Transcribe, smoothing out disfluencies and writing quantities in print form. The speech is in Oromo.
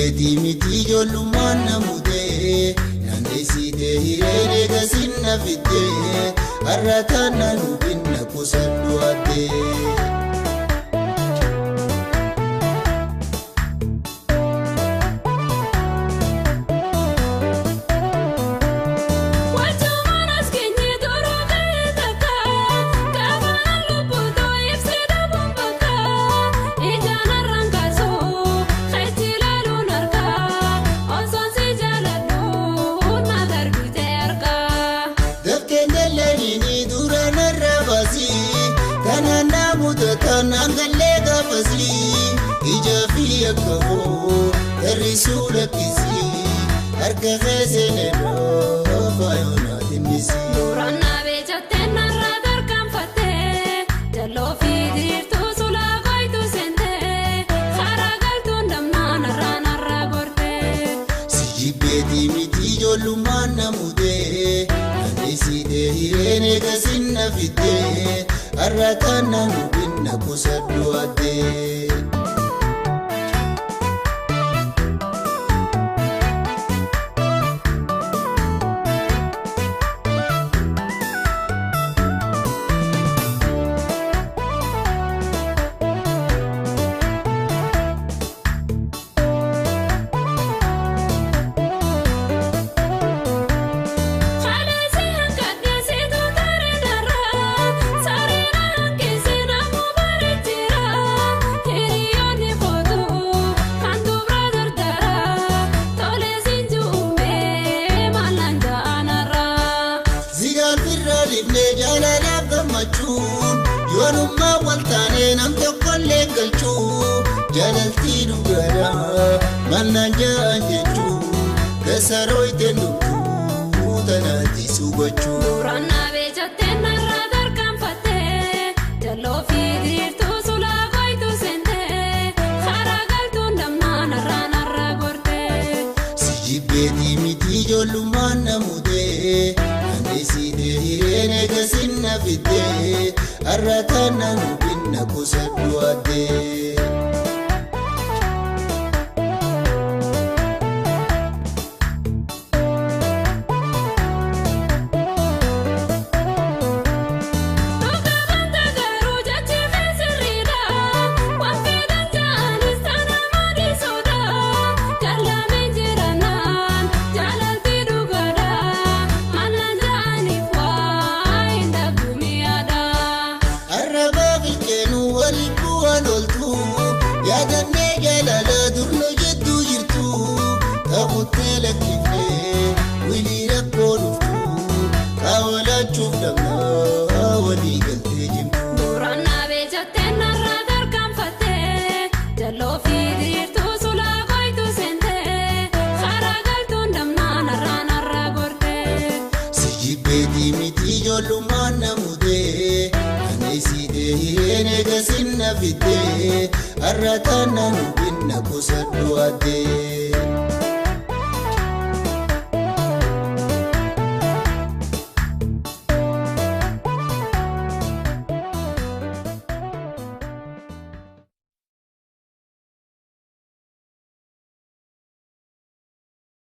Sijibbeetii miti ijoollummaan na mudee naanneessitee hireenee gasinna fiddee har'ataan na lubinna kusadhu addee. Tanangalee gaafasii ija fi akkoo hir'isuu lakkisii harka keessee faayona timbisii. Duraan naabee jattee narraa tarkaanfattee jaloo fi diirtuu sulaa faayitu seentee karaa galtuun damnaa narraa gortee. Sijibbeetii miti ijoollummaan na mudee naanneessitee hireenee gasinna fiddee har'ataan na lubinna kusadhu addee. Jaalalaaf gammachuun yoonummaa waltaanee nam tokkollee galchuun jaalaltii dhugaadhaa mannaan ja'an jechuun gasaroo ittiin dhuguu tanaatti suubachuun. Duraan naabee jattee narraa tarkaanfattee jaloo fi diirtuu sulaa faayitu seentee karaa galtuun damnaa narraa gortee. Sijibbeetii miti ijoollummaan na mudee naanneessitee hireenee gasinna fiddee har'ataan na lubinna kusadhu addee. Yaadannee jaalala durno jettuu jirtu taphutee lakkifnee wilii rakkoo dhuftu kaawwalachuuf dhabnaa walii galtee jimtu. Duraan naabee jattee narraa tarkaanfattee jaloo fi diirtuu sulaa faayitu seentee karaa galtuun damnaa narraa gortee. Sijibbeetii miti ijoollummaan na mudee naanneessitee hireenee gasinna fiddee har'ataan na lubinna kusadhu addee.